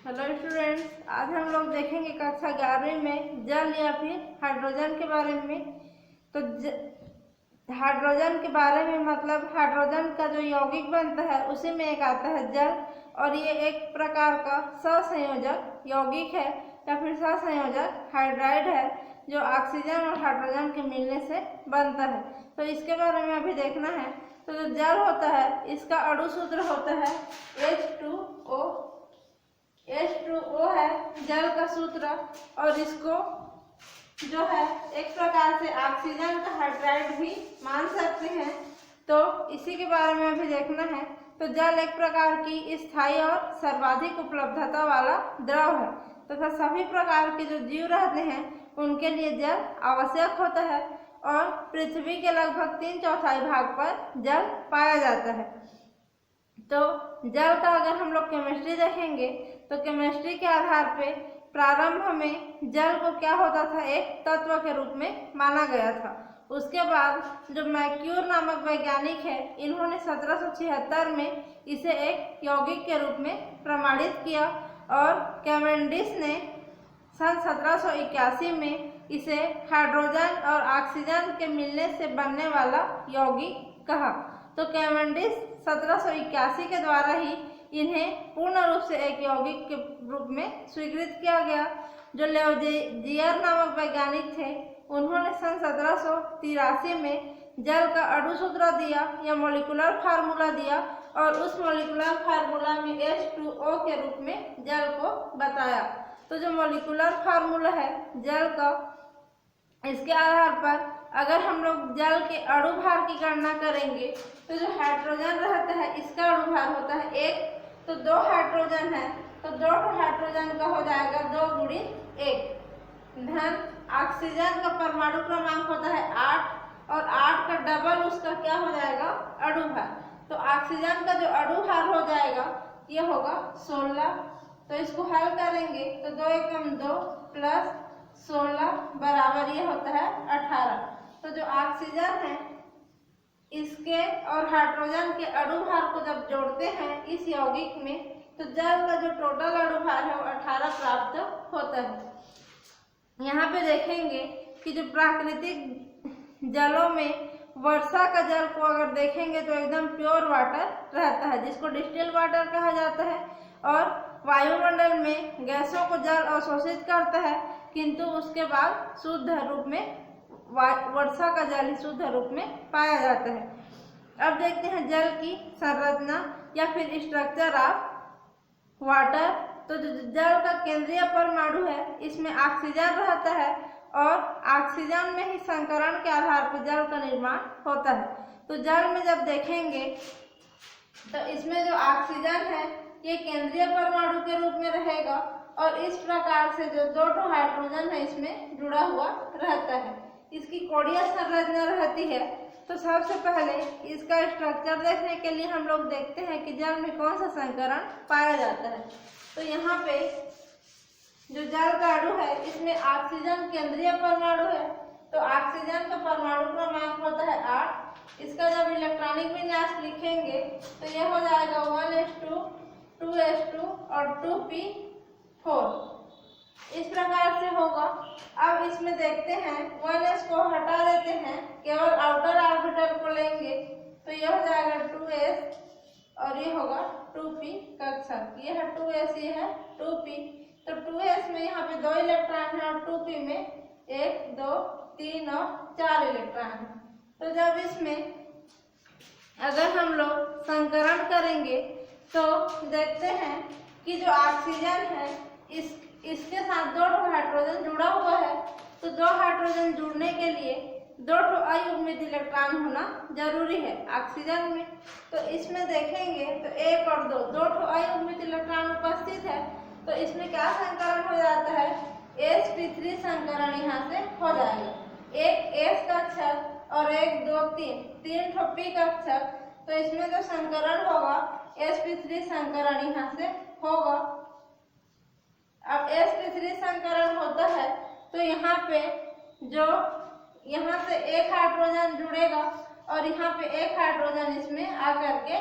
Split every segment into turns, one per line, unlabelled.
Hello students, आज हम लोग देखेंगे कक्षा 11वीं में जल या फिर हाइड्रोजन के बारे में। तो हाइड्रोजन के बारे में मतलब हाइड्रोजन का जो यौगिक बनता है उसी में एक आता है जल, और ये एक प्रकार का सहसंयोजक यौगिक है या फिर सहसंयोजक हाइड्राइड है जो ऑक्सीजन और हाइड्रोजन के मिलने से बनता है। तो इसके बारे में अभी देखना है। तो जो जल होता है इसका अणु सूत्र होता है H2O। H2O है जल का सूत्र, और इसको जो है एक प्रकार से ऑक्सीजन का हाइड्राइड भी मान सकते हैं। तो इसी के बारे में अभी देखना है। तो जल एक प्रकार की स्थायी और सर्वाधिक उपलब्धता वाला द्रव है तथा सभी प्रकार के जो जीव रहते हैं उनके लिए जल आवश्यक होता है, और पृथ्वी के लगभग 3/4 भाग पर जल पाया जाता है। तो जल का अगर हम लोग केमिस्ट्री देखेंगे तो केमिस्ट्री के आधार पे प्रारंभ में जल को क्या होता था, एक तत्व के रूप में माना गया था। उसके बाद जो मैक्यूर नामक वैज्ञानिक है, इन्होंने 1776 में इसे एक यौगिक के रूप में प्रमाणित किया, और कैवेंडिश ने सन 1781 में इसे हाइड्रोजन और ऑक्सीजन के मिलने से बनने वाला यौगिक कहा। तो कैवेंडिश 1781 के द्वारा ही इन्हें पूर्ण रूप से एक यौगिक के रूप में स्वीकृत किया गया। जो लेवजियर नामक वैज्ञानिक थे, उन्होंने सन 1783 में जल का अणु सूत्र दिया या मॉलिक्यूलर फार्मूला दिया, और उस मॉलिक्यूलर फार्मूला में H2O के रूप में जल को बताया। तो जो मॉलिक्यूलर फार्मूला है जल का, इसके आधार पर अगर हम लोग जल के अणु भार की गणना करेंगे तो जो हाइड्रोजन रहता है इसका अणु भार होता है 1, तो 2 हाइड्रोजन है तो 2 हाइड्रोजन का हो जाएगा 2 × 1 धन ऑक्सीजन का परमाणु क्रमांक होता है 8, और 8 का डबल उसका क्या हो जाएगा, अणु भार। तो ऑक्सीजन का जो अणु भार हो जाएगा ये होगा 16। तो इसको हल करेंगे तो 2 × 2 प्लस 16 बराबर ये होता है 18। तो जो ऑक्सीजन है इसके और हाइड्रोजन के अणु भार को जब जोड़ते हैं इस यौगिक में, तो जल का जो टोटल अणु भार है वो 18 प्राप्त होता है। यहाँ पे देखेंगे कि जो प्राकृतिक जलों में वर्षा का जल को अगर देखेंगे तो एकदम प्योर वाटर रहता है, जिसको डिस्टिल वाटर कहा जाता है, और वायुमंडल में गैसों को जल अवशोषित करता है, किंतु उसके बाद शुद्ध रूप में वर्षा का जल ही शुद्ध रूप में पाया जाता है। अब देखते हैं जल की संरचना या फिर स्ट्रक्चर ऑफ वाटर। तो जो जल का केंद्रीय परमाणु है इसमें ऑक्सीजन रहता है, और ऑक्सीजन में ही संकरण के आधार पर जल का निर्माण होता है। तो जल में जब देखेंगे तो इसमें जो ऑक्सीजन है ये केंद्रीय परमाणु के रूप में रहेगा, और इस प्रकार से जो 2 हाइड्रोजन है इसमें जुड़ा हुआ रहता है। इसकी कोणीय संरचना रहती है। तो सबसे पहले इसका स्ट्रक्चर देखने के लिए हम लोग देखते हैं कि जल में कौन सा संकरण पाया जाता है। तो यहाँ पे जो जल का अणु है इसमें ऑक्सीजन केंद्रीय परमाणु है, तो ऑक्सीजन का परमाणु क्रमांक होता है 8। इसका जब इलेक्ट्रॉनिक विन्यास लिखेंगे तो यह हो जाएगा 1s2 2s2 और 2p4, इस प्रकार से होगा। अब इसमें देखते हैं 1s को हटा देते हैं, केवल आउटर ऑर्बिटल को लेंगे तो यह हो जाएगा 2s, और ये होगा 2p कक्षक। ये है 2s, ये है 2p। तो 2s में यहाँ पे 2 इलेक्ट्रॉन है, और 2p में 1 2 3 और 4 इलेक्ट्रॉन है। तो जब इसमें अगर हम लोग संकरण करेंगे तो देखते हैं कि जो ऑक्सीजन है इसके साथ 2 हाइड्रोजन जुड़ा हुआ है। तो 2 हाइड्रोजन जुड़ने के लिए 2 अयुग्मित इलेक्ट्रॉन होना जरूरी है ऑक्सीजन में। तो इसमें देखेंगे तो 1 और 2 अयुग्मित इलेक्ट्रॉन उपस्थित है। तो इसमें क्या संकरण हो जाता है, sp3 संकरण यहाँ से हो जाएगा। एक s कक्षक और 1 2 3 p कक्षक। तो इसमें जो संकरण होगा sp3 संकरण यहाँ से होगा। अब sp3 संकरण होता है तो यहाँ पे जो यहाँ से 1 हाइड्रोजन जुड़ेगा, और यहाँ पे 1 हाइड्रोजन इसमें आकर के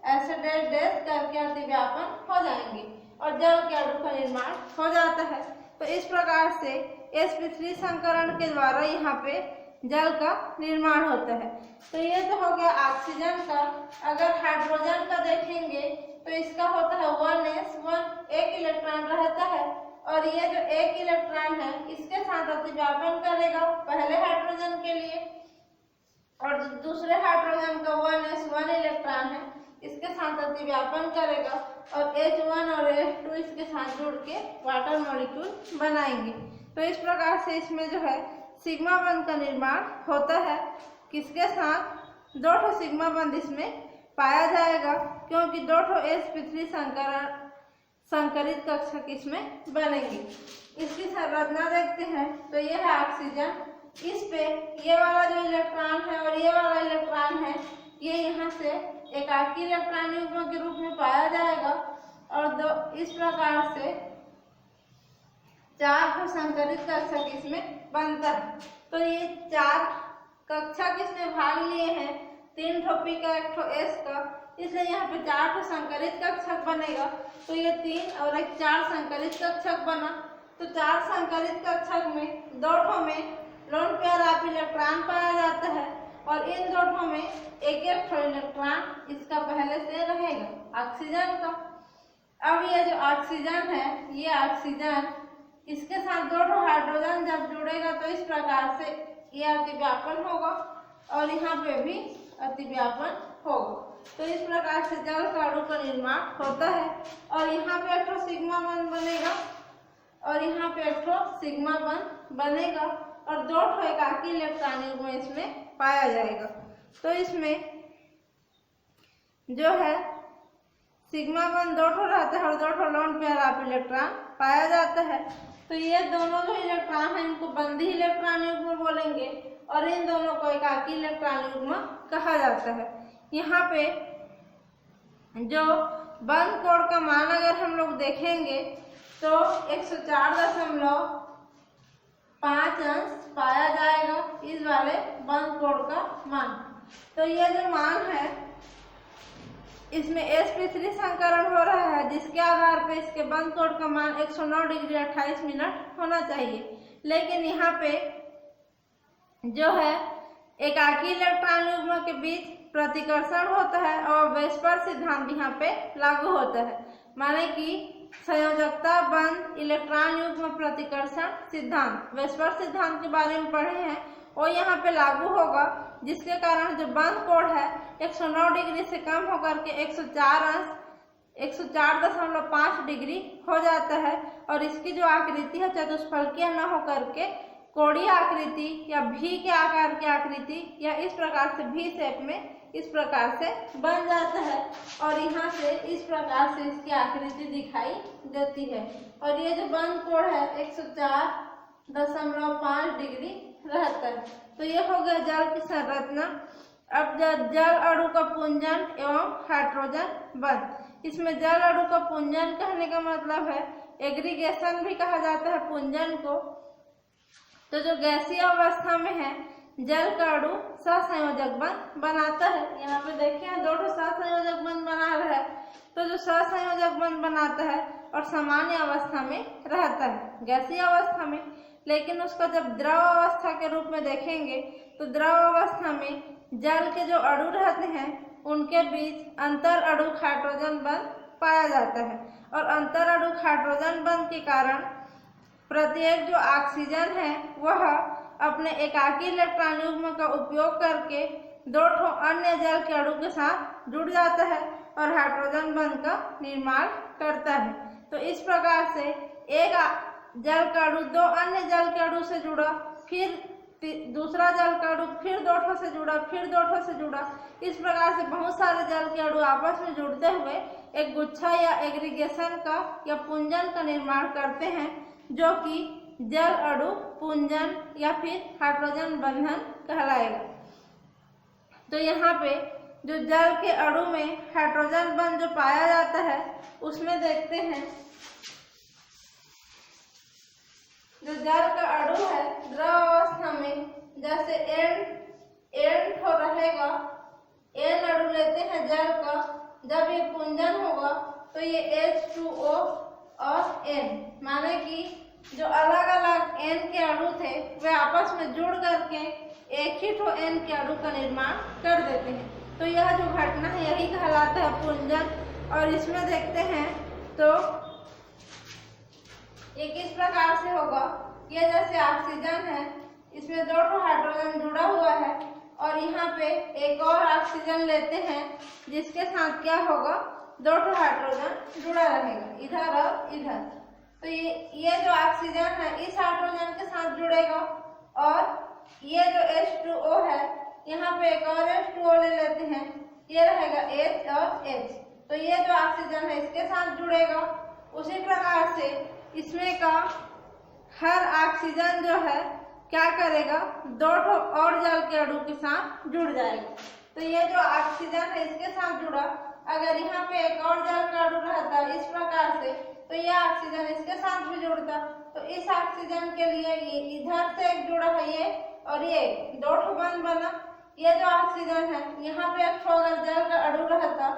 ऐसे डैश डैश करके अतिव्यापन हो जाएंगे। और जल के अणु का निर्माण हो जाता है। तो इस प्रकार से sp3 संकरण के द्वारा यहाँ पे जल का निर्माण होता है। तो ये तो हो गया ऑक्सीजन का। अगर हाइड्रोजन का देखेंगे तो इसका होता है 1s1, एक इलेक्ट्रॉन रहता है, और ये जो एक इलेक्ट्रॉन है इसके साथ अतिव्यापन करेगा पहले हाइड्रोजन के लिए, और दूसरे हाइड्रोजन का 1s1 इलेक्ट्रॉन है इसके साथ अतिव्यापन करेगा, और H1 और H2 इसके साथ जुड़ के वाटर मॉलिक्यूल बनाएंगे। तो इस प्रकार से इसमें जो है सिग्मा बंध का निर्माण होता है। किसके साथ? 2 सिग्मा बंध इसमें पाया जाएगा, क्योंकि 2 sp3 संकरित कक्षक इसमें बनेंगे। इसकी संरचना देखते हैं तो यह है ऑक्सीजन। इस पे ये वाला जो इलेक्ट्रॉन है और ये वाला इलेक्ट्रॉन है, ये यहाँ से एकाकी इलेक्ट्रॉन युग्म के रूप में पाया जाएगा, और इस प्रकार से 4 संकरित कक्षक इसमें बनता है। तो ये 4 कक्षक इसमें भाग लिए हैं, 3 p का 1 s का, इसलिए यहाँ पे 4 संकरित कक्षक बनेगा। तो ये 3 और 1 4 संकरित कक्षक बना। तो 4 संकरित कक्षक में 2 में लोन पेयर ऑफ इलेक्ट्रॉन पाया जाता है, और इन 2 में एक इलेक्ट्रॉन इसका पहले से रहेगा ऑक्सीजन का। अब ये जो ऑक्सीजन है, ये ऑक्सीजन इसके साथ 2 हाइड्रोजन जब जुड़ेगा तो इस प्रकार से ये अतिव्यापन होगा, और यहाँ पे भी अतिव्यापन होगा। तो इस प्रकार से जल का अणु का निर्माण होता है, और यहाँ पे 1 सिग्मा बंध बनेगा, और यहाँ पे 1 सिग्मा बंध बनेगा, और 2 एकाकी इलेक्ट्रॉन युग्म इसमें पाया जाएगा। तो इसमें जो है सिग्मा बंध 2 रहता है और 2 लोन पेयर ऑफ इलेक्ट्रॉन पाया जाता है। तो ये दोनों जो इलेक्ट्रॉन है इनको बंधी इलेक्ट्रॉन युग्म बोलेंगे, और इन दोनों को एकाकी इलेक्ट्रॉन युग्म कहा जाता है। यहाँ पे जो बंध कोण का मान अगर हम लोग देखेंगे तो 104.5 अंश पाया जाएगा इस वाले बंध कोण का मान। तो ये जो मान है इसमें sp3 संकरण हो रहा है, जिसके आधार पे इसके बंध कोण का मान 109 डिग्री 28 मिनट होना चाहिए। लेकिन यहाँ पे जो है एकाकी इलेक्ट्रॉन युग्म के बीच प्रतिकर्षण होता है, और वेस्पर सिद्धांत यहाँ पे लागू होता है। माने कि संयोजकता बंध इलेक्ट्रॉन युग्म प्रतिकर्षण सिद्धांत, वेस्पर सिद्धांत के बारे में पढ़े हैं, वो यहाँ पे लागू होगा, जिसके कारण जो बंध कोण है 109 डिग्री से कम होकर के 104.5 डिग्री हो जाता है, और इसकी जो आकृति है चतुष्फलकीय न होकर के कोणीय आकृति या भी के आकार की आकृति, या इस प्रकार से भी शेप में इस प्रकार से बन जाता है, और यहाँ से इस प्रकार से इसकी आकृति दिखाई देती है। और ये जो बंध कोण है 104.5 डिग्री रहता है। तो ये हो गया जल की संरचना। अब जल अणु का पुंजन एवं हाइड्रोजन बंध। इसमें जल अणु का पुंजन कहने का मतलब है एग्रीगेशन भी कहा जाता है पुंजन को। तो जो गैसीय अवस्था में है जल का अणु सहसंयोजक बंध बनाता है। यहाँ पे देखिए 2 सहसंयोजक बंध बना रहा है। तो जो सहसंयोजक बंध बनाता है और सामान्य अवस्था में रहता है गैसीय अवस्था में, लेकिन उसका जब द्रव अवस्था के रूप में देखेंगे तो द्रव अवस्था में जल के जो अणु रहते हैं उनके बीच अंतर अणु हाइड्रोजन बंध पाया जाता है, और अंतर अणु हाइड्रोजन बंध के कारण प्रत्येक जो ऑक्सीजन है वह अपने एकाकी इलेक्ट्रॉन युग्म का उपयोग करके 2 अन्य जल के अणु के साथ जुड़ जाता है और हाइड्रोजन बंध का निर्माण करता है। तो इस प्रकार से एक जल का अणु 2 अन्य जल के अणु से जुड़ा, फिर दूसरा जल का अणु फिर 2 से जुड़ा, फिर 2 से जुड़ा। इस प्रकार से बहुत सारे जल के अणु आपस में जुड़ते हुए एक गुच्छा या एग्रीगेशन का या पुंजन का निर्माण करते हैं, जो कि जल अणु पुंजन या फिर हाइड्रोजन बंधन कहलाएगा। तो यहाँ पे जो जल के अणु में हाइड्रोजन बंध जो पाया जाता है उसमें देखते हैं जो जल का अणु है द्रव अवस्था में जैसे एन हो रहेगा, एन अणु लेते हैं जल का, जब ये पुंजन होगा तो ये H2O और N, माने कि जो अलग अलग N के अणु थे वे आपस में जुड़ करके एक ही तो N के अणु का निर्माण कर देते हैं। तो यह जो घटना है यही कहलाता है पुंजन। और इसमें देखते हैं तो ये किस प्रकार से होगा। ये जैसे ऑक्सीजन है, इसमें 2 हाइड्रोजन जुड़ा हुआ है और यहाँ पे एक और ऑक्सीजन लेते हैं जिसके साथ क्या होगा, 2 हाइड्रोजन जुड़ा रहेगा इधर और इधर। तो ये जो ऑक्सीजन है इस हाइड्रोजन के साथ जुड़ेगा और ये जो H2O है यहाँ पे एक और H2O ले लेते हैं, ये रहेगा H और H। तो ये जो ऑक्सीजन है इसके साथ जुड़ेगा। उसी प्रकार से इसमें का हर ऑक्सीजन जो है क्या करेगा, 2 और जल के अणु के साथ जुड़ जाएगा। तो ये जो ऑक्सीजन है इसके साथ जुड़ा, अगर यहाँ पे एक और जल का अणु रहता इस प्रकार से तो ये ऑक्सीजन इसके साथ भी जुड़ता। तो इस ऑक्सीजन के लिए ये इधर से एक जुड़ा है ये और ये 2 बंध बना। ये जो ऑक्सीजन है यहाँ पे एक अगर जल का अणु रहता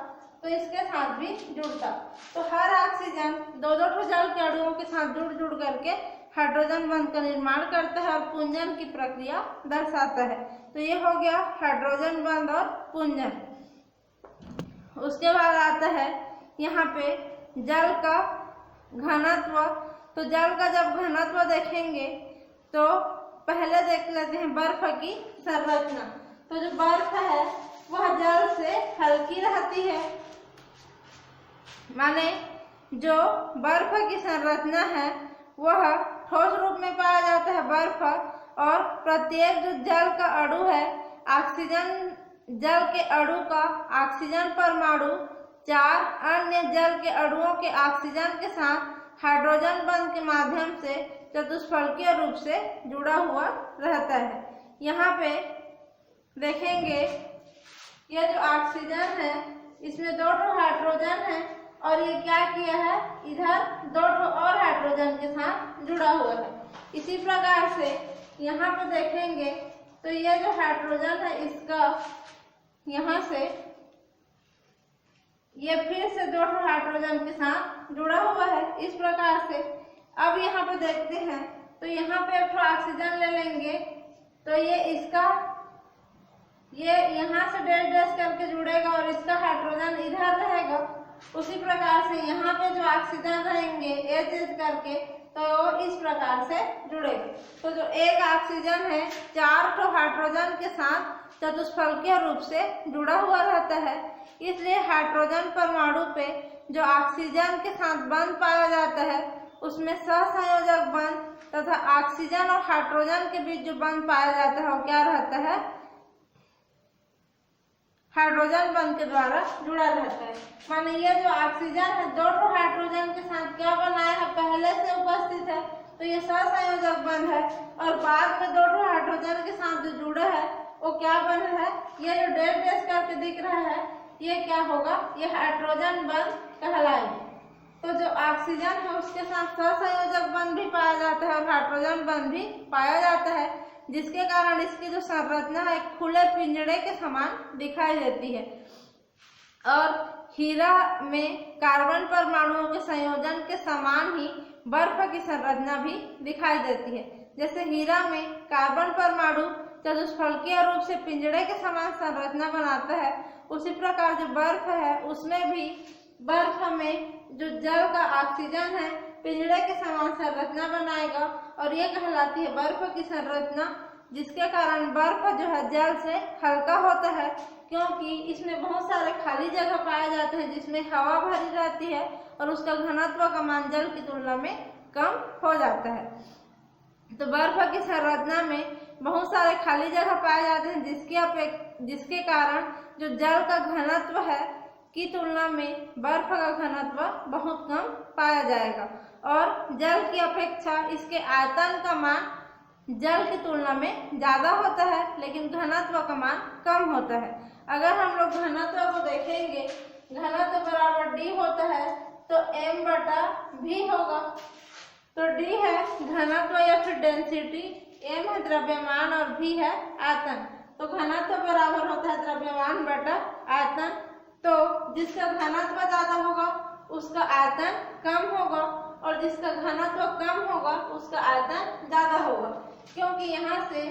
तो इसके साथ भी जुड़ता। तो हर ऑक्सीजन 2 जल के अणुओं के साथ जुड़ जुड़ करके हाइड्रोजन बंध का निर्माण करता है और पुंजन की प्रक्रिया दर्शाता है। तो ये हो गया हाइड्रोजन बंध और पुंजन। उसके बाद आता है यहाँ पे जल का घनत्व। तो जल का जब घनत्व देखेंगे तो पहले देख लेते हैं बर्फ की संरचना। तो जो बर्फ है वह जल से हल्की रहती है, माने जो बर्फ की संरचना है वह ठोस रूप में पाया जाता है बर्फ। और प्रत्येक जो जल का अणु है, ऑक्सीजन जल के अणु का ऑक्सीजन परमाणु 4 अन्य जल के अणुओं के ऑक्सीजन के साथ हाइड्रोजन बंध के माध्यम से चतुष्फलकीय रूप से जुड़ा हुआ रहता है। यहाँ पे देखेंगे यह जो ऑक्सीजन है इसमें 2 हाइड्रोजन है और ये क्या किया है, इधर 2 और हाइड्रोजन के साथ जुड़ा हुआ है। इसी प्रकार से यहाँ पे देखेंगे तो ये जो हाइड्रोजन है इसका यहाँ से ये फिर से 2 हाइड्रोजन के साथ जुड़ा हुआ है इस प्रकार से। अब यहाँ पे देखते हैं तो यहाँ पे एक ऑक्सीजन ले लेंगे तो ये इसका ये यहाँ से डैश डैश करके जुड़ेगा और इसका हाइड्रोजन इधर रहेगा। उसी प्रकार से यहाँ पे जो ऑक्सीजन रहेंगे एच एच करके तो इस प्रकार से जुड़ेगा। तो जो एक ऑक्सीजन है 4 हाइड्रोजन के साथ चतुष्फलकीय रूप से जुड़ा हुआ रहता है। इसलिए हाइड्रोजन परमाणु पे जो ऑक्सीजन के साथ बंध पाया जाता है उसमें सहसंयोजक बंध तथा ऑक्सीजन और हाइड्रोजन के बीच जो बंध पाया जाता है वो क्या रहता है, हाइड्रोजन बंध के द्वारा जुड़ा रहता है। माने ये जो ऑक्सीजन है 2 हाइड्रोजन के साथ क्या बनाया है, पहले से उपस्थित है तो ये सहसंयोजक बंध है। और बाद में 2 हाइड्रोजन के साथ जो जुड़ा है वो क्या बना है, ये जो डैश डैश करके दिख रहा है ये क्या होगा, ये हाइड्रोजन बंध कहलाएगा। तो जो ऑक्सीजन है उसके साथ सहसंयोजक बंध भी पाया जाता है और हाइड्रोजन बंध भी पाया जाता है, जिसके कारण इसकी जो संरचना है एक खुले पिंजड़े के समान दिखाई देती है। और हीरा में कार्बन परमाणुओं के संयोजन के समान ही बर्फ की संरचना भी दिखाई देती है। जैसे हीरा में कार्बन परमाणु चतुष्फलकीय रूप से पिंजड़े के समान संरचना बनाता है, उसी प्रकार जो बर्फ है उसमें भी बर्फ में जो जल का ऑक्सीजन है पिंजड़े के समान संरचना बनाएगा और ये कहलाती है बर्फ की संरचना, जिसके कारण बर्फ जो है जल से हल्का होता है क्योंकि इसमें बहुत सारे खाली जगह पाए जाते हैं जिसमें हवा भरी रहती है और उसका घनत्व का मान जल की तुलना में कम हो जाता है। तो बर्फ की संरचना में बहुत सारे खाली जगह पाए जाते हैं जिसके कारण जो जल का घनत्व है की तुलना में बर्फ का घनत्व बहुत कम पाया जाएगा और जल की अपेक्षा इसके आयतन का मान जल की तुलना में ज़्यादा होता है लेकिन घनत्व का मान कम होता है। अगर हम लोग घनत्व को देखेंगे, घनत्व बराबर d होता है तो m/v होगा। तो d है घनत्व या फिर डेंसिटी, m है द्रव्यमान और v है आयतन। तो घनत्व बराबर होता है द्रव्यमान बटा आयतन। तो जिसका घनत्व ज़्यादा होगा उसका आयतन कम होगा और जिसका घनत्व कम होगा उसका आयतन ज्यादा होगा, क्योंकि यहाँ से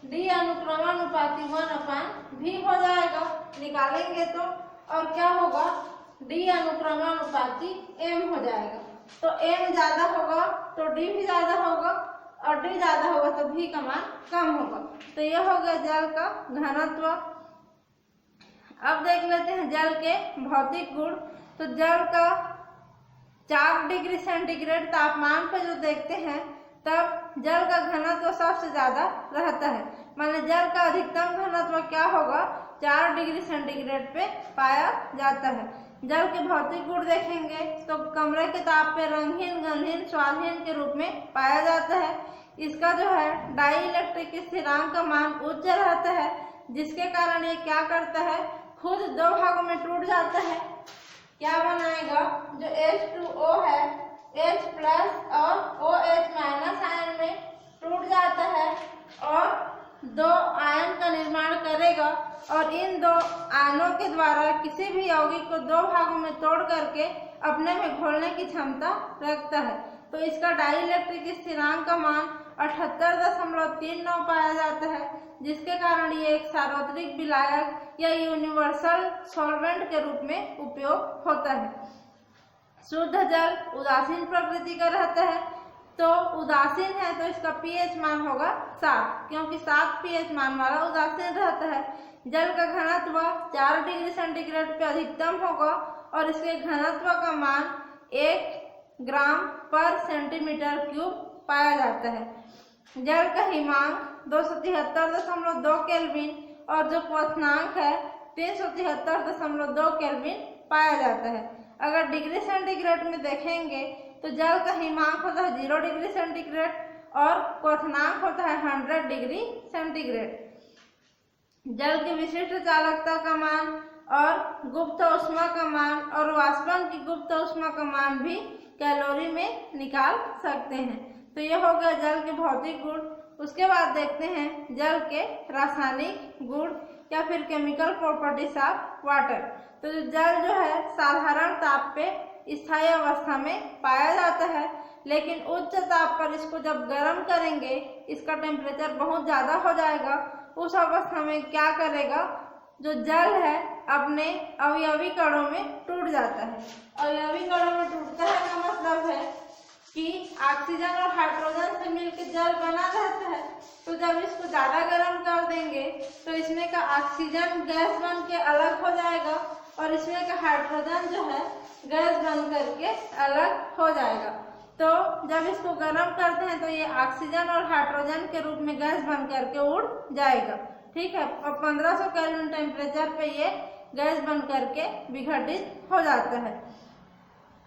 D अनुक्रमानुपाती 1/V हो जाएगा, निकालेंगे तो, और क्या होगा, D अनुक्रमानुपाती M हो जाएगा। तो M ज्यादा होगा तो D भी ज्यादा होगा, और D ज्यादा होगा तो V का मान कम होगा। तो यह हो गया जल का घनत्व। अब देख लेते हैं जल के भौतिक गुण। तो जल का 4 डिग्री सेंटीग्रेड तापमान पर जो देखते हैं तब जल का घनत्व सबसे ज्यादा रहता है। माने जल का अधिकतम घनत्व क्या होगा, 4 डिग्री सेंटीग्रेड पे पाया जाता है। जल के भौतिक गुण देखेंगे तो कमरे के ताप पे रंगहीन, गंधहीन, स्वादहीन के रूप में पाया जाता है। इसका जो है डाई इलेक्ट्रिक स्थिरांक का मान उच्च रहता है, जिसके कारण ये क्या करता है, खुद 2 भागों में टूट जाता है। क्या बनाएगा, जो H2O है H प्लस और OH माइनस आयन में टूट जाता है और 2 आयन का निर्माण करेगा, और इन 2 आयनों के द्वारा किसी भी यौगिक को 2 भागों में तोड़ करके अपने में घोलने की क्षमता रखता है। तो इसका डाई इलेक्ट्रिक स्थिरांक का मान 78.39 पाया जाता है, जिसके कारण ये एक सार्वत्रिक विलायक या यूनिवर्सल सॉल्वेंट के रूप में उपयोग होता है। शुद्ध जल उदासीन प्रकृति का रहता है। तो उदासीन है तो इसका pH मान होगा 7, क्योंकि 7 pH मान वाला उदासीन रहता है। जल का घनत्व 4 डिग्री सेंटीग्रेड पे अधिकतम होगा और इसके घनत्व का मान 1 ग्राम पर सेंटीमीटर क्यूब पाया जाता है। जल का हिमांक 273.2 केल्विन और जो क्वथनांक है 373.2 केल्विन पाया जाता है। अगर डिग्री सेंटीग्रेड में देखेंगे तो जल का हिमांक होता है 0 डिग्री सेंटीग्रेड और क्वथनांक होता है 100 डिग्री सेंटीग्रेड। जल की विशिष्ट चालकता का मान और गुप्त ऊष्मा का मान और वाष्पन की गुप्त ऊष्मा का मान भी कैलोरी में निकाल सकते हैं। तो यह हो गया जल के भौतिक गुण। उसके बाद देखते हैं जल के रासायनिक गुण या फिर केमिकल प्रॉपर्टीज ऑफ वाटर। तो जल जो है साधारण ताप पे स्थायी अवस्था में पाया जाता है, लेकिन उच्च ताप पर इसको जब गर्म करेंगे इसका टेम्परेचर बहुत ज़्यादा हो जाएगा। उस अवस्था में क्या करेगा, जो जल है अपने अवयवी कणों में टूट जाता है। अवयवी कणों में टूटता है का मतलब है कि ऑक्सीजन और हाइड्रोजन से मिलकर जल बना रहता है। तो जब इसको ज़्यादा गर्म कर देंगे तो इसमें का ऑक्सीजन गैस बन के अलग हो जाएगा और इसमें का हाइड्रोजन जो है गैस बन करके अलग हो जाएगा। तो जब इसको गर्म करते हैं तो ये ऑक्सीजन और हाइड्रोजन के रूप में गैस बन करके उड़ जाएगा, ठीक है। और 1500 केल्विन टेम्परेचर पे ये गैस बन करके विघटित हो जाता है।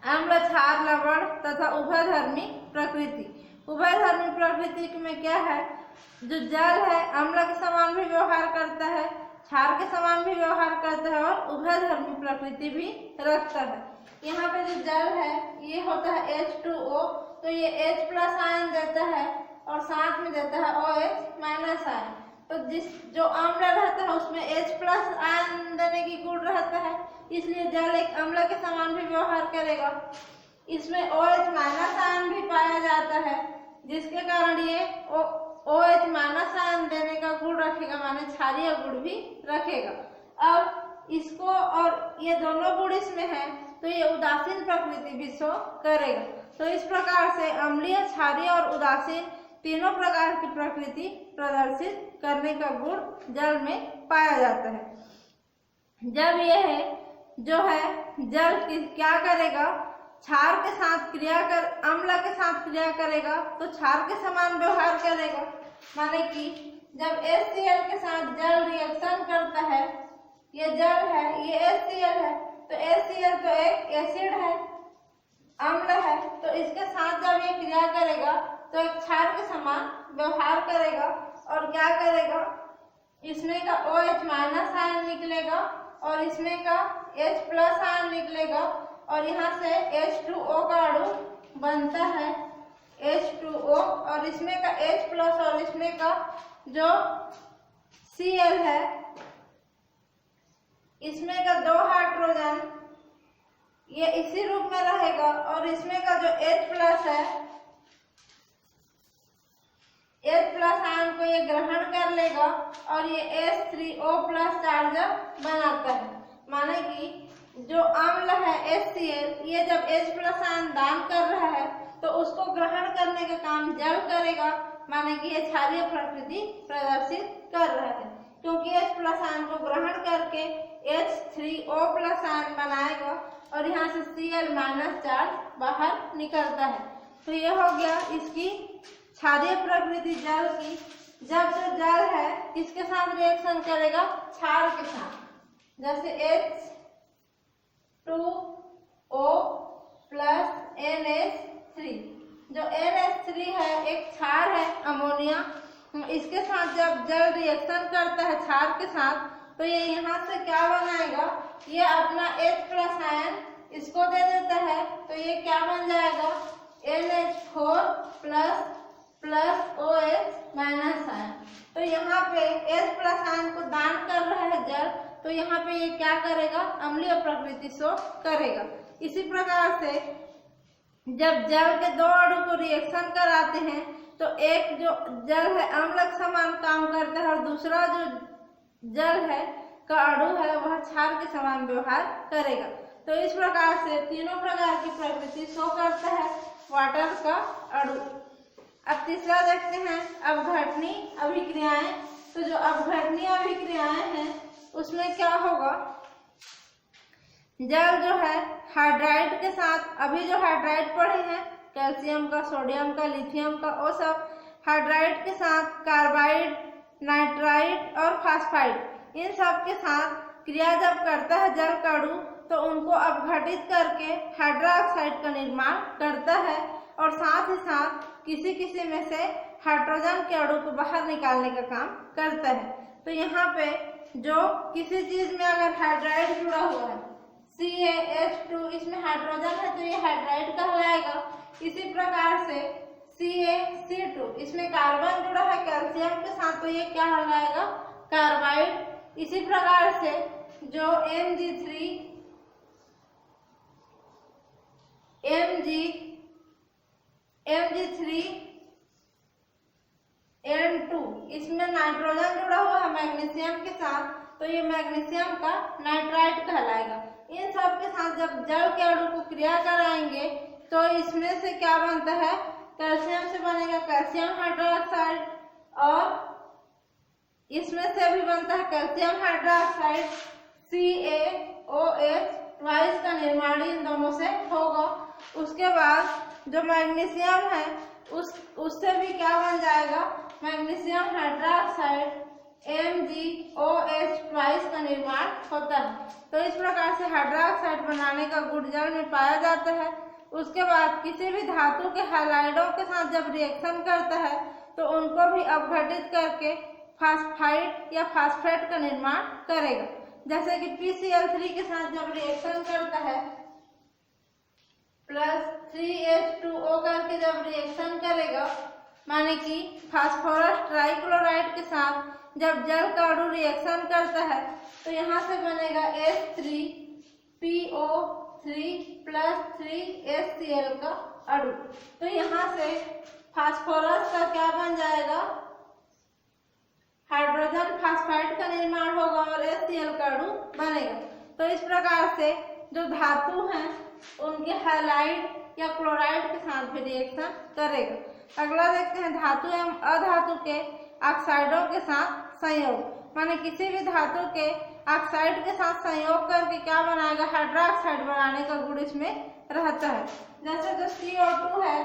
अम्ल, क्षार, लवण तथा उभयधर्मी प्रकृति। उभयधर्मी प्रकृति में क्या है, जो जल है अम्ल के समान भी व्यवहार करता है, क्षार के समान भी व्यवहार करता है और उभयधर्मी प्रकृति भी रखता है। यहाँ पे जो जल है ये होता है H2O, तो ये H प्लस आयन देता है और साथ में देता है OH माइनस आयन। तो जो अम्ल रहता है उसमें H प्लस आयन देने की गुण रहता है, इसलिए जल एक अम्ल के समान भी व्यवहार करेगा। इसमें OH माइनस आयन भी पाया जाता है, जिसके कारण ये OH माइनस आयन देने का गुण रखेगा, माने क्षारीय गुण भी रखेगा। अब इसको और ये दोनों गुण इसमें है तो ये उदासीन प्रकृति भी शो करेगा। तो इस प्रकार से अम्लीय, क्षारीय और उदासीन तीनों प्रकार की प्रकृति प्रदर्शित करने का गुण जल में पाया जाता है। जब यह जो है जल क्या करेगा, क्षार के साथ क्रिया कर अम्ल के साथ क्रिया करेगा तो क्षार के समान व्यवहार करेगा। माने कि जब HCl के साथ जल रिएक्शन करता है, ये जल है ये HCl है, तो HCl तो एक एसिड है, अम्ल है, तो इसके साथ जब ये क्रिया करेगा तो एक क्षार के समान व्यवहार करेगा और क्या करेगा, इसमें का OH माइनस आयन निकलेगा और इसमें का H प्लस आयन निकलेगा और यहाँ से H2O का अणु बनता है H2O और इसमें का H प्लस और इसमें का जो Cl है इसमें का 2 हाइड्रोजन ये इसी रूप में रहेगा और इसमें का जो H प्लस है, H प्लस आयन को ये ग्रहण कर लेगा और ये H3O प्लस चार्ज बनाता है। माने कि जो अम्ल है HCl, ये जब H प्लस आयन दान कर रहा है तो उसको ग्रहण करने का काम जल करेगा, माने कि ये क्षारीय प्रकृति प्रदर्शित कर रहा है, क्योंकि H प्लस आयन को ग्रहण करके H3O प्लस आयन बनाएगा और यहाँ से Cl माइनस चार्ज बाहर निकलता है। तो ये हो गया इसकी क्षारीय प्रकृति जल की। जब जो जल है किसके साथ रिएक्शन करेगा? क्षार के साथ। जैसे H2O प्लस NH3, जो NH3 है एक क्षार है अमोनिया, इसके साथ जब जल रिएक्शन करता है क्षार के साथ तो ये यहाँ से क्या बनाएगा? ये अपना H प्लस आयन इसको दे देता है, तो ये क्या बन जाएगा? NH4 plus OH minus ion. तो यहाँ पे H प्लस आयन को दान कर रहा है जल, तो यहाँ पे ये क्या करेगा? अम्लीय प्रकृति शो करेगा। इसी प्रकार से जब जल के दो अणु को रिएक्शन कराते हैं तो एक जो जल है अम्ल के समान काम करता है और दूसरा जो जल है का अणु है वह क्षार के समान व्यवहार करेगा। तो इस प्रकार से तीनों प्रकार की प्रकृति शो करता है वाटर का अणु। अब तीसरा देखते हैं अपघटनीय अभिक्रियाएं। तो जो अपघटनीय अभिक्रियाएं हैं उसमें क्या होगा? जल जो है हाइड्राइड के साथ, अभी जो हाइड्राइड पढ़े हैं कैल्शियम का, सोडियम का, लिथियम का, वो सब हाइड्राइड के साथ कार्बाइड, नाइट्राइड और फास्फाइड, इन सब के साथ क्रिया जब करता है जल का अणु तो उनको अपघटित करके हाइड्रोक्साइड का निर्माण करता है और साथ ही साथ किसी किसी में से हाइड्रोजन के अणु को बाहर निकालने का काम करता है। तो यहाँ पे जो किसी चीज में अगर हाइड्राइड जुड़ा हुआ है CaH2, इसमें हाइड्रोजन है तो ये हाइड्राइड कहलाएगा। इसी प्रकार से CaC2, इसमें कार्बन जुड़ा है कैल्शियम के साथ तो ये क्या कहलाएगा? कार्बाइड। इसी प्रकार से जो Mg3N2, इसमें नाइट्रोजन जुड़ा हुआ है मैग्नीशियम के साथ तो ये मैग्नीशियम का नाइट्राइड कहलाएगा। इन सब के साथ जब जल के अणु को क्रिया कराएंगे तो इसमें से क्या बनता है? कैल्शियम से बनेगा कैल्शियम हाइड्रोक्साइड और इसमें से भी बनता है कैल्शियम हाइड्रोक्साइड, CaOH ट्वाइस का निर्माण इन दोनों से होगा। उसके बाद जो मैग्नीशियम है उससे भी क्या बन जाएगा? मैग्नीशियम हाइड्रोक्साइड MgOH ट्वाइस का निर्माण होता है। तो इस प्रकार से हाइड्रोक्साइड बनाने का गुण जल में पाया जाता है। उसके बाद किसी भी धातु के हैलाइडों के साथ जब रिएक्शन करता है तो उनको भी अपघटित करके फास्फाइड या फास्फेट का निर्माण करेगा। जैसे कि PCl3 के साथ जब रिएक्शन करता है प्लस 3H2O करके जब रिएक्शन करेगा, माने कि फास्फोरस ट्राइक्लोराइड के साथ जब जल का अणु रिएक्शन करता है तो यहाँ से बनेगा H3PO3 प्लस 3HCl का अणु। तो यहाँ से फास्फोरस का क्या बन जाएगा? हाइड्रोजन फास्फाइड का निर्माण होगा और HCl का अणु बनेगा। तो इस प्रकार से जो धातु हैं उनके हैलाइड या क्लोराइड के साथ भी रिएक्शन करेगा। अगला देखते हैं धातु एवं अधातु के ऑक्साइडों के साथ संयोग। माने किसी भी धातु के ऑक्साइड के साथ संयोग करके क्या बनाएगा? हाइड्रोक्साइड बनाने का गुण इसमें रहता है। जैसे जो CO2 है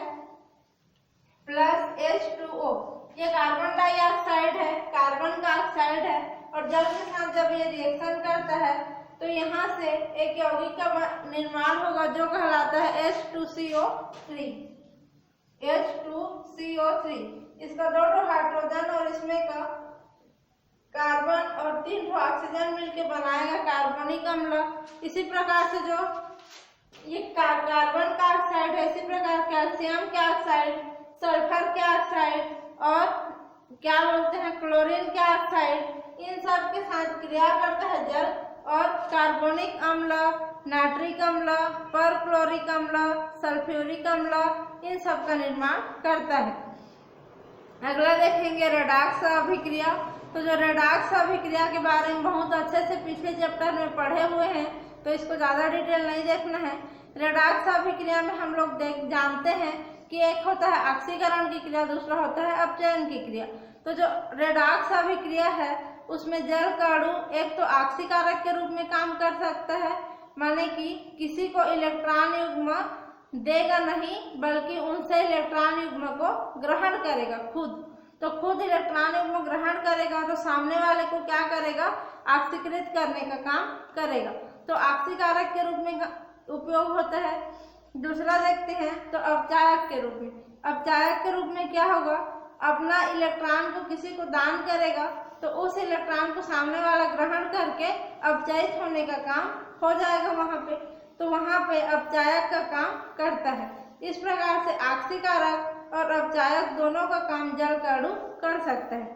प्लस H2O, ये कार्बन डाइऑक्साइड है, कार्बन का ऑक्साइड है और जल के साथ जब ये रिएक्शन करता है तो यहाँ से एक यौगिक का निर्माण होगा जो कहलाता है H2CO3। इसका 2 हाइड्रोजन और इसमें का कार्बन और 3 ऑक्सीजन मिलकर बनाएगा कार्बनिक अम्ल। इसी प्रकार से जो ये कार्बन का ऑक्साइड है, इसी प्रकार कैल्शियम के ऑक्साइड, सल्फर के ऑक्साइड और क्या बोलते हैं क्लोरीन के ऑक्साइड, इन सब के साथ क्रिया करता है जल और कार्बनिक अम्ल, नाइट्रिक अम्ल, पर हाइड्रोक्लोरिक अम्ल, सल्फ्यूरिक अम्ल, इन सब का निर्माण करता है। अगला देखेंगे रेडॉक्स अभिक्रिया। तो जो रेडॉक्स अभिक्रिया के बारे में बहुत अच्छे से पिछले चैप्टर में पढ़े हुए हैं, तो इसको ज़्यादा डिटेल नहीं देखना है। रेडॉक्स अभिक्रिया में हम लोग जानते हैं कि एक होता है ऑक्सीकरण की क्रिया, दूसरा होता है अपचयन की क्रिया। तो जो रेडॉक्स अभिक्रिया है उसमें जल का अणु एक तो ऑक्सीकारक के रूप में काम कर सकता है, माने कि किसी को इलेक्ट्रॉन युग्म देगा नहीं बल्कि उनसे इलेक्ट्रॉन युग्म को ग्रहण करेगा खुद। तो खुद इलेक्ट्रॉन युग्म ग्रहण करेगा तो सामने वाले को क्या करेगा, ऑक्सीकृत करने का काम करेगा। तो ऑक्सीकारक के रूप में उपयोग होता है। दूसरा देखते हैं तो अपचायक के रूप में। अपचायक के रूप में क्या होगा, अपना इलेक्ट्रॉन को किसी को दान करेगा तो उस इलेक्ट्रॉन को सामने वाला ग्रहण करके अपचयित होने का काम हो जाएगा वहाँ पे, तो वहाँ पे अपचायक का काम करता है। इस प्रकार से ऑक्सीकारक और अपचायक दोनों का काम जल का अणु कर सकता है।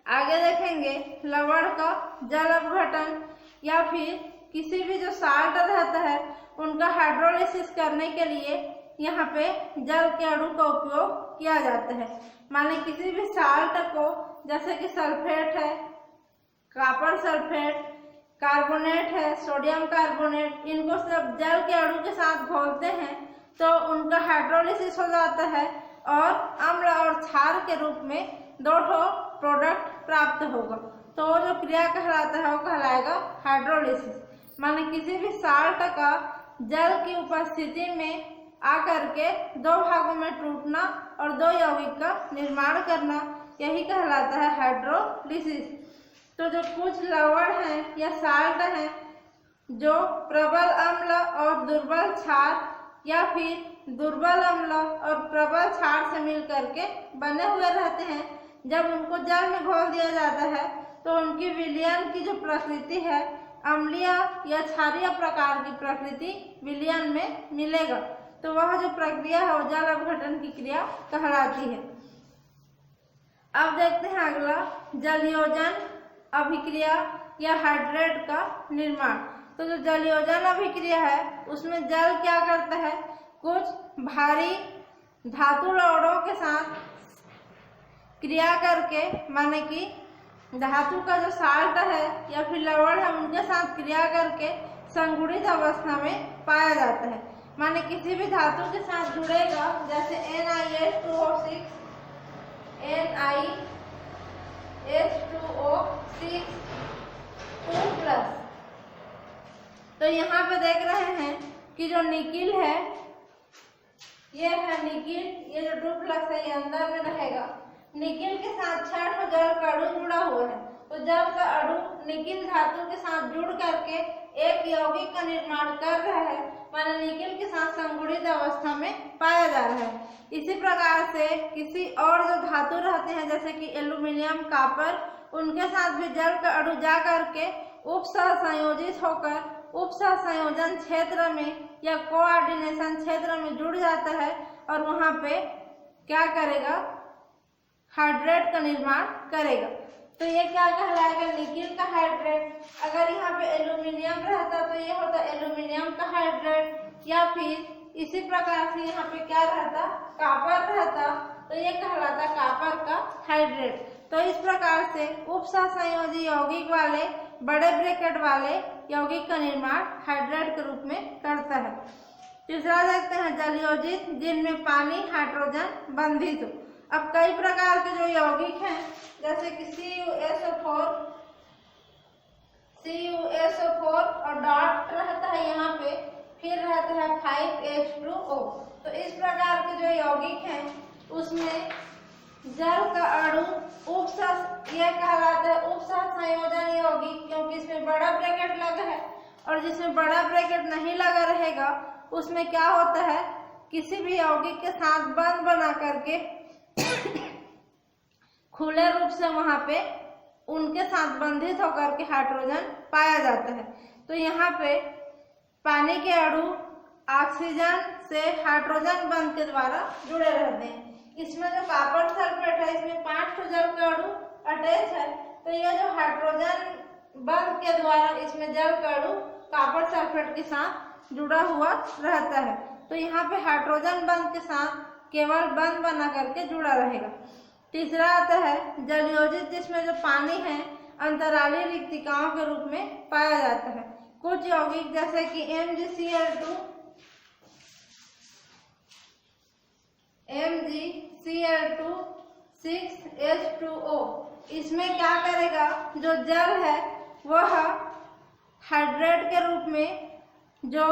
आगे देखेंगे लवण का जल अपघटन, या फिर किसी भी जो साल्ट रहता है उनका हाइड्रोलिसिस करने के लिए यहाँ पे जल के अणु का उपयोग किया जाता है। माने किसी भी साल्ट को, जैसे कि सल्फेट है, कॉपर सल्फेट, कार्बोनेट है, सोडियम कार्बोनेट, इनको सब जल के अणु के साथ घोलते हैं तो उनका हाइड्रोलिसिस हो जाता है और अम्ल और क्षार के रूप में दो प्रोडक्ट प्राप्त होगा। तो वो जो क्रिया कहलाता है वो कहलाएगा हाइड्रोलिसिस। माने किसी भी साल्ट का जल की उपस्थिति में आकर के दो भागों में टूटना और दो यौगिक का निर्माण करना, यही कहलाता है हाइड्रोलिसिस। तो जो कुछ लवण हैं या साल्ट हैं जो प्रबल अम्ल और दुर्बल क्षार या फिर दुर्बल अम्ल और प्रबल क्षार से मिल करके बने हुए रहते हैं, जब उनको जल में घोल दिया जाता है तो उनकी विलयन की जो प्रकृति है अम्लीय या क्षारीय प्रकार की प्रकृति विलयन में मिलेगा। तो वह जो प्रक्रिया है वो जल अपघटन की क्रिया कहलाती है। अब देखते हैं अगला जलयोजन अभिक्रिया या हाइड्रेट का निर्माण। तो जो जलयोजन अभिक्रिया है उसमें जल क्या करता है, कुछ भारी धातु लवणों के साथ क्रिया करके, माने कि धातु का जो साल्ट है या फिर लवण है उनके साथ क्रिया करके संगुणित अवस्था में पाया जाता है। माने किसी भी धातु के साथ जुड़ेगा, जैसे NiH2O6, NiH2O6 2+। तो यहाँ पे देख रहे हैं कि जो निकिल है, ये है निकिल, ये जो 2+ है ये अंदर में रहेगा। निकिल के साथ 6 जल का अणु जुड़ा हुआ है। तो जल का अणु निकिल धातु के साथ जुड़ करके एक यौगिक का निर्माण कर रहा है, माने निकिल के साथ संगुणित अवस्था में पाया जा रहा है। इसी प्रकार से किसी और जो धातु रहते हैं जैसे कि एल्यूमिनियम, कॉपर, उनके साथ भी जल का अणु जा करके उपसह संयोजित होकर उपसह संयोजन क्षेत्र में या कोऑर्डिनेशन क्षेत्र में जुड़ जाता है और वहाँ पे क्या करेगा, हाइड्रेट का निर्माण करेगा। तो ये क्या कहलाएगा, निकिल का हाइड्रेट। अगर यहाँ पे एल्यूमिनियम रहता तो ये होता एल्यूमिनियम का हाइड्रेट, या फिर इसी प्रकार से यहाँ पे क्या रहता, कॉपर रहता तो ये कहलाता कॉपर का हाइड्रेट। तो इस प्रकार से उपसह संयोजी यौगिक वाले बड़े ब्रैकेट वाले यौगिक का निर्माण हाइड्रेट के रूप में करता है। तीसरा देखते हैं जलयोजित, जिनमें पानी हाइड्रोजन बंधित हो। अब कई प्रकार के जो यौगिक हैं जैसे कि CuSO4 और डॉट रहता है यहाँ पे, फिर रहता है 5H2O। तो इस प्रकार के जो यौगिक हैं उसमें जल का अणु उपसह, यह कहलाता है उपसह संयोजन यौगिक, क्योंकि इसमें बड़ा ब्रैकेट लगा है। और जिसमें बड़ा ब्रैकेट नहीं लगा रहेगा उसमें क्या होता है, किसी भी यौगिक के साथ बंध बना करके खुले रूप से वहां पे उनके साथ बंधित होकर के हाइड्रोजन पाया जाता है। तो यहाँ पे पानी के अणु ऑक्सीजन से हाइड्रोजन बंध के द्वारा जुड़े रहते हैं। इसमें जो कॉपर सल्फेट है इसमें 5 जल का अणु अटैच है, तो यह जो हाइड्रोजन बंध के द्वारा इसमें जल का अणु कॉपर सल्फेट के साथ जुड़ा हुआ रहता है। तो यहाँ पे हाइड्रोजन बंध के साथ केवल बंध बना करके जुड़ा रहेगा। तीसरा आता है जलयोजित, जिसमें जो पानी है अंतराली रिक्तिकाओं के रूप में पाया जाता है। कुछ यौगिक जैसे कि MgCl2, Mg6H2O, इसमें क्या करेगा, जो जल है वह हाइड्रेट के रूप में जो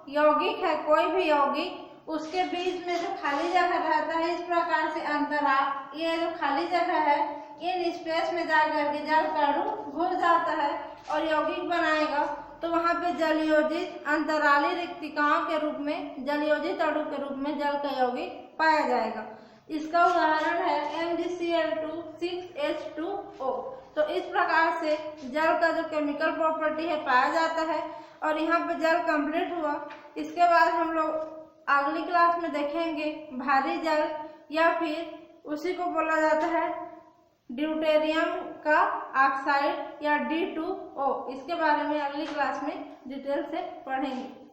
यौगिक है, कोई भी यौगिक, उसके बीच में जो खाली जगह रहता है, इस प्रकार से अंतराल, ये जो खाली जगह है इन स्पेस में जाकर के जल का अणु घुल जाता है और यौगिक बनाएगा। तो वहाँ पे जलयोजित अंतराली रिक्तिकाओं के रूप में, जलयोजित अणु के रूप में जल का यौगिक पाया जाएगा। इसका उदाहरण है MgCl2 6H2O। तो इस प्रकार से जल का जो केमिकल प्रॉपर्टी है पाया जाता है। और यहाँ पे जल कंप्लीट हुआ। इसके बाद हम लोग अगली क्लास में देखेंगे भारी जल, या फिर उसी को बोला जाता है ड्यूटेरियम का ऑक्साइड या D2O। इसके बारे में अगली क्लास में डिटेल से पढ़ेंगे।